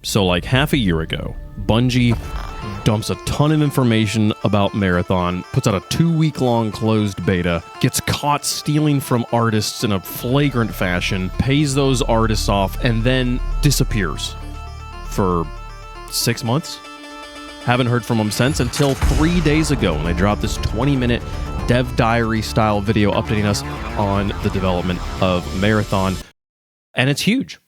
So like half a year ago, Bungie dumps a ton of information about Marathon, puts out a 2-week-long closed beta, gets caught stealing from artists in a flagrant fashion, pays those artists off, and then disappears for 6 months. Haven't heard from them since until 3 days ago when they dropped this 20-minute dev diary style video updating us on the development of Marathon. And it's huge.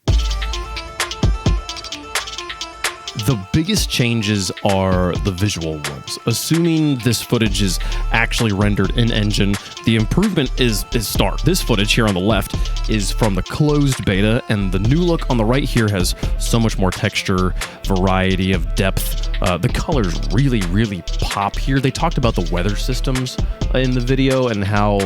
The biggest changes are the visual ones. Assuming this footage is actually rendered in engine, the improvement is stark. This footage here on the left is from the closed beta, and the new look on the right here has so much more texture, variety of depth. The colors really, really pop here. They talked about the weather systems in the video and how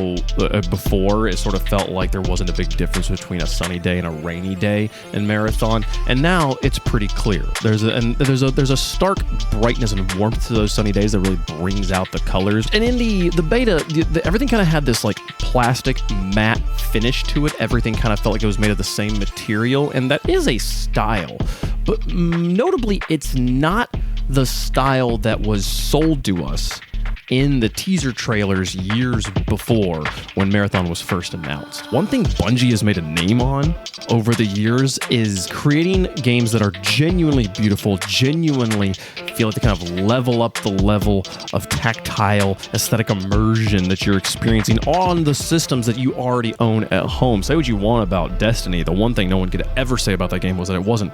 before it sort of felt like there wasn't a big difference between a sunny day and a rainy day in Marathon, and now it's pretty clear. There's a stark brightness and warmth to those sunny days that really brings out the colors. And in the beta, everything kind of had this like plastic matte finish to it. Everything kind of felt like it was made of the same material, and that is a style. But notably, it's not the style that was sold to us in the teaser trailers years before when Marathon was first announced. One thing Bungie has made a name on over the years is creating games that are genuinely beautiful, genuinely feel like they kind of level up the level of tactile, aesthetic immersion that you're experiencing on the systems that you already own at home. Say what you want about Destiny. The one thing no one could ever say about that game was that it wasn't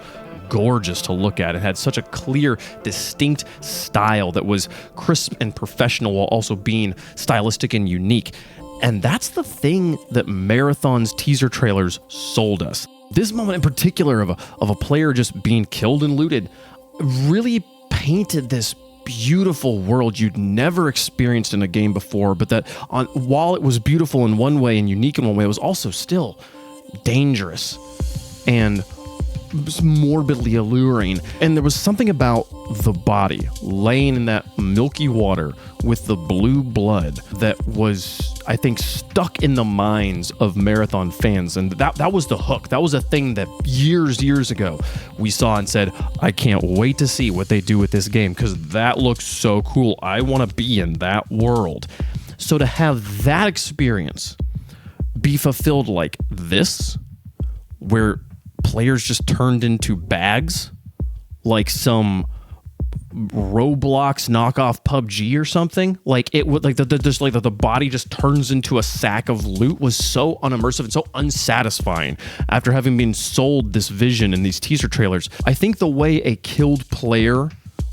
gorgeous to look at. It had such a clear, distinct style that was crisp and professional while also being stylistic and unique. And that's the thing that Marathon's teaser trailers sold us. This moment in particular of a player just being killed and looted really painted this beautiful world you'd never experienced in a game before, but that while it was beautiful in one way and unique in one way, it was also still dangerous and morbidly alluring. And there was something about the body laying in that milky water with the blue blood that was, I think, stuck in the minds of Marathon fans. And that was the hook. That was a thing that years ago we saw and said, I can't wait to see what they do with this game because that looks so cool. I want to be in that world. So to have that experience be fulfilled like this, where players just turned into bags, like some Roblox knockoff PUBG or something. Like it would, like the body just turns into a sack of loot, was so unimmersive and so unsatisfying after having been sold this vision in these teaser trailers. I think the way a killed player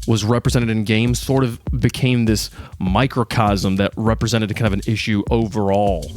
was represented in games sort of became this microcosm that represented kind of an issue overall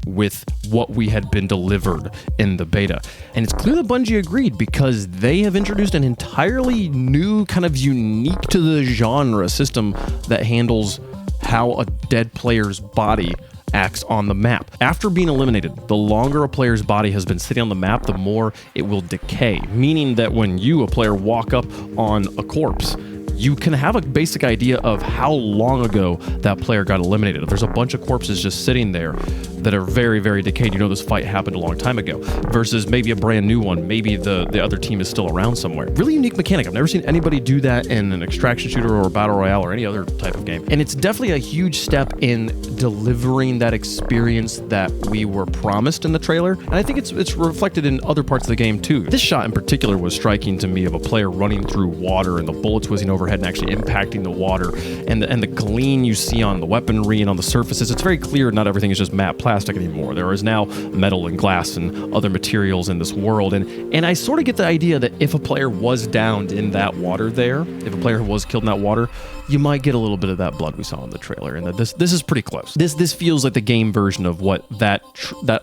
with what we had been delivered in the beta. And it's clear that Bungie agreed because they have introduced an entirely new, kind of unique to the genre system that handles how a dead player's body acts on the map. After being eliminated, the longer a player's body has been sitting on the map, the more it will decay, meaning that when you, a player, walk up on a corpse, you can have a basic idea of how long ago that player got eliminated. If there's a bunch of corpses just sitting there that are very, very decayed, you know this fight happened a long time ago, versus maybe a brand new one. Maybe the other team is still around somewhere. Really unique mechanic. I've never seen anybody do that in an extraction shooter or a battle royale or any other type of game. And it's definitely a huge step in delivering that experience that we were promised in the trailer. And I think it's reflected in other parts of the game too. This shot in particular was striking to me, of a player running through water and the bullets whizzing overhead and actually impacting the water, and the gleam you see on the weaponry and on the surfaces. It's very clear not everything is just matte plastic anymore. There is now metal and glass and other materials in this world, and I sort of get the idea that if a player was downed in that water there, if a player was killed in that water, you might get a little bit of that blood we saw in the trailer, and that this is pretty close. This feels like the game version of what that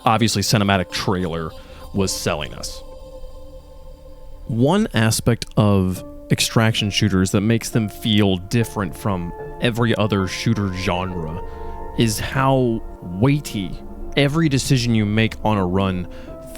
obviously cinematic trailer was selling us. One aspect of extraction shooters that makes them feel different from every other shooter genre is how weighty every decision you make on a run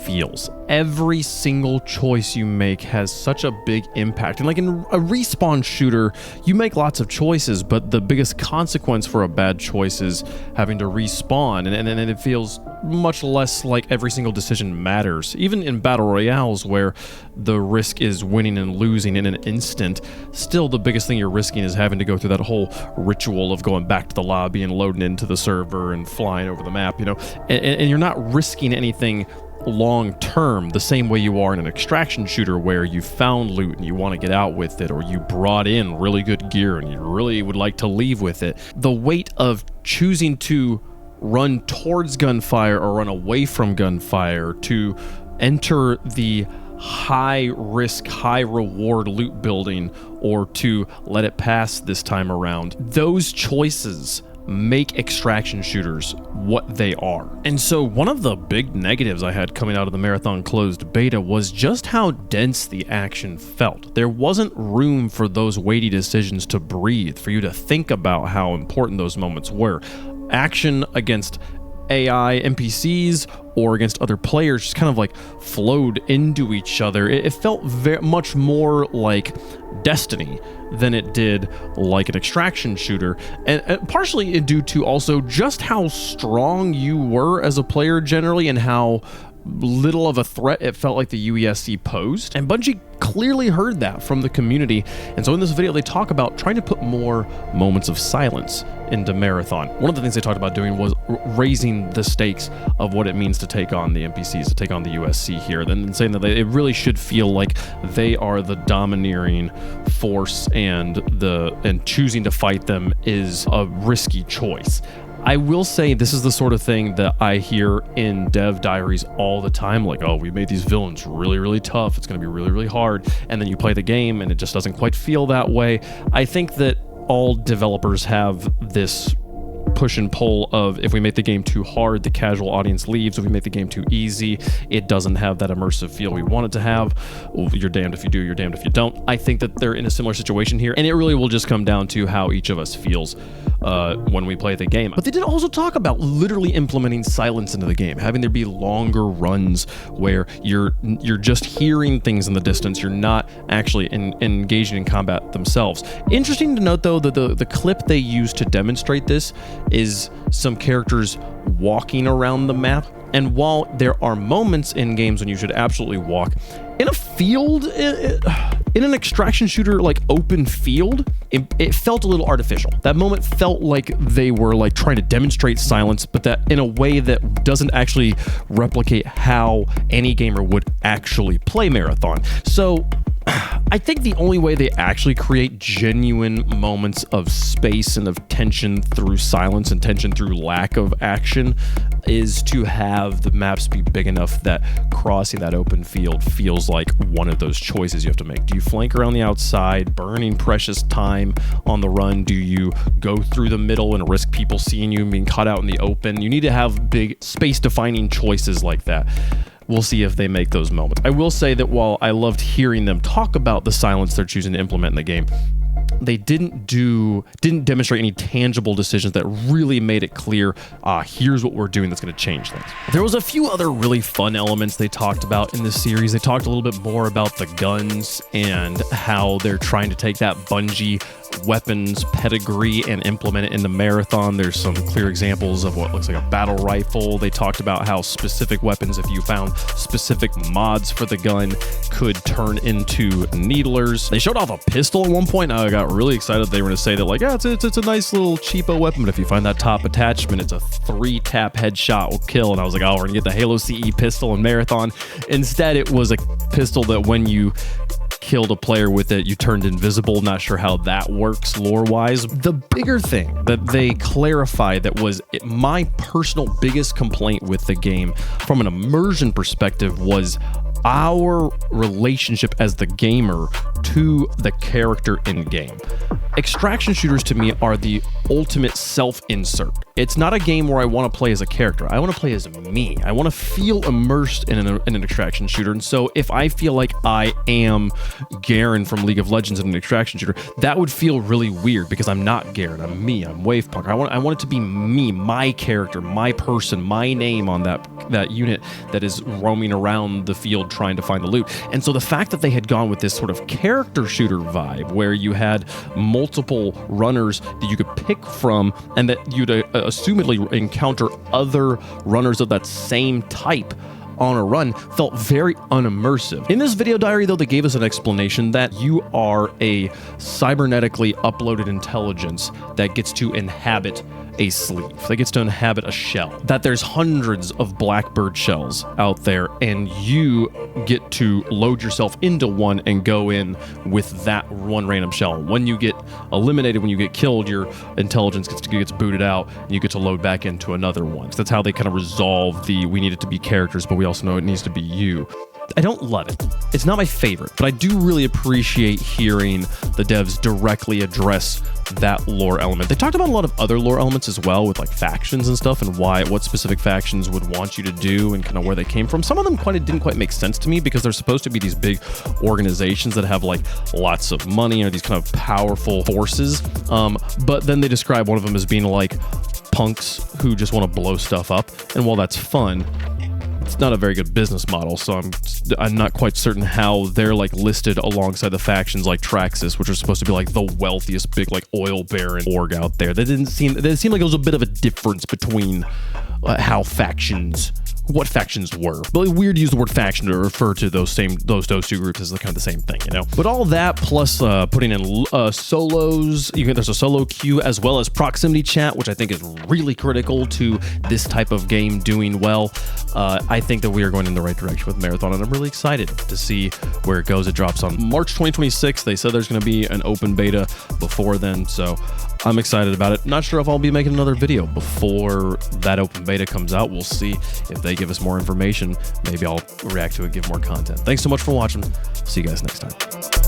feels. Every single choice you make has such a big impact. And like in a respawn shooter, you make lots of choices, but the biggest consequence for a bad choice is having to respawn. And it feels much less like every single decision matters. Even in battle royales where the risk is winning and losing in an instant, still the biggest thing you're risking is having to go through that whole ritual of going back to the lobby and loading into the server and flying over the map, you know, and you're not risking anything long term the same way you are in an extraction shooter where you found loot and you want to get out with it, or you brought in really good gear and you really would like to leave with it. The weight of choosing to run towards gunfire or run away from gunfire, to enter the high risk, high reward loot building, or to let it pass this time around, those choices make extraction shooters what they are. And so one of the big negatives I had coming out of the Marathon closed beta was just how dense the action felt. There wasn't room for those weighty decisions to breathe, for you to think about how important those moments were. Action against AI NPCs or against other players just kind of like flowed into each other. It felt very much more like Destiny than it did like an extraction shooter, and partially due to also just how strong you were as a player generally and how little of a threat it felt like the UESC posed. And Bungie clearly heard that from the community, and so in this video they talk about trying to put more moments of silence into Marathon. One of the things they talked about doing was raising the stakes of what it means to take on the NPCs, to take on the USC here, and saying that it really should feel like they are the domineering force, and choosing to fight them is a risky choice. I will say this is the sort of thing that I hear in dev diaries all the time, like, oh, we made these villains really, really tough, it's going to be really, really hard, and then you play the game and it just doesn't quite feel that way. I think that all developers have this push and pull of, if we make the game too hard, the casual audience leaves. If we make the game too easy, it doesn't have that immersive feel we want it to have. Well, you're damned if you do, you're damned if you don't. I think that they're in a similar situation here, and it really will just come down to how each of us feels when we play the game. But they did also talk about literally implementing silence into the game, having there be longer runs where you're just hearing things in the distance, you're not actually engaging in combat themselves. Interesting to note though that the clip they used to demonstrate this is some characters walking around the map. And while there are moments in games when you should absolutely walk, in a field, in an extraction shooter like open field, it felt a little artificial. That moment felt like they were like trying to demonstrate silence, but that in a way that doesn't actually replicate how any gamer would actually play Marathon. So I think the only way they actually create genuine moments of space and of tension through silence and tension through lack of action is to have the maps be big enough that crossing that open field feels like one of those choices you have to make. Do you flank around the outside, burning precious time on the run? Do you go through the middle and risk people seeing you and being caught out in the open? You need to have big space-defining choices like that. We'll see if they make those moments. I will say that while I loved hearing them talk about the silence they're choosing to implement in the game, they didn't demonstrate any tangible decisions that really made it clear, here's what we're doing that's going to change things. There was a few other really fun elements they talked about in this series. They talked a little bit more about the guns and how they're trying to take that Bungie weapons pedigree and implement it into Marathon. There's some clear examples of what looks like a battle rifle. They talked about how specific weapons, if you found specific mods for the gun, could turn into needlers. They showed off a pistol at one point. I got really excited they were going to say that, like, yeah, it's a nice little cheapo weapon, but if you find that top attachment, it's a 3-tap headshot will kill. And I was like, oh, we're gonna get the Halo CE pistol in Marathon. Instead, it was a pistol that when you killed a player with it, you turned invisible. Not sure how that works lore-wise. The bigger thing that they clarified that was my personal biggest complaint with the game from an immersion perspective was our relationship as the gamer to the character in game. extraction shooters to me are the ultimate self-insert. It's not a game where I want to play as a character. I want to play as me. I want to feel immersed in an extraction shooter. And so if I feel like I am Garen from League of Legends in an extraction shooter, that would feel really weird because I'm not Garen. I'm me. I'm WavePunk. I want it to be me, my character, my person, my name on that unit that is roaming around the field trying to find the loot. And so the fact that they had gone with this sort of character shooter vibe where you had multiple runners that you could pick from and that you'd assumedly encounter other runners of that same type on a run felt very unimmersive. In this video diary, though, they gave us an explanation that you are a cybernetically uploaded intelligence that gets to inhabit a sleeve, that gets to inhabit a shell, that there's hundreds of Blackbird shells out there, and you get to load yourself into one and go in with that one random shell. When you get eliminated, when you get killed, your intelligence gets booted out, and you get to load back into another one. So that's how they kind of resolve the, we need it to be characters, but we also know it needs to be you. I don't love it. It's not my favorite, but I do really appreciate hearing the devs directly address that lore element. They talked about a lot of other lore elements as well, with like factions and stuff, and what specific factions would want you to do and kind of where they came from. Some of them didn't quite make sense to me because they're supposed to be these big organizations that have like lots of money or these kind of powerful forces. But then they describe one of them as being like punks who just want to blow stuff up. And while that's fun, it's not a very good business model, so I'm not quite certain how they're like listed alongside the factions like Traxxas, which are supposed to be like the wealthiest big like oil baron org out there. That seemed like it was a bit of a difference between what factions were. But weird to use the word faction to refer to those two groups as kind of the same thing, you know? But all that plus putting in solos, there's a solo queue as well as proximity chat, which I think is really critical to this type of game doing well. I think that we are going in the right direction with Marathon, and I'm really excited to see where it goes. It drops on March 2026. They said there's going to be an open beta before then, so I'm excited about it. Not sure if I'll be making another video before that open beta comes out. We'll see if they give us more information. Maybe I'll react to it, give more content. Thanks so much for watching. See you guys next time.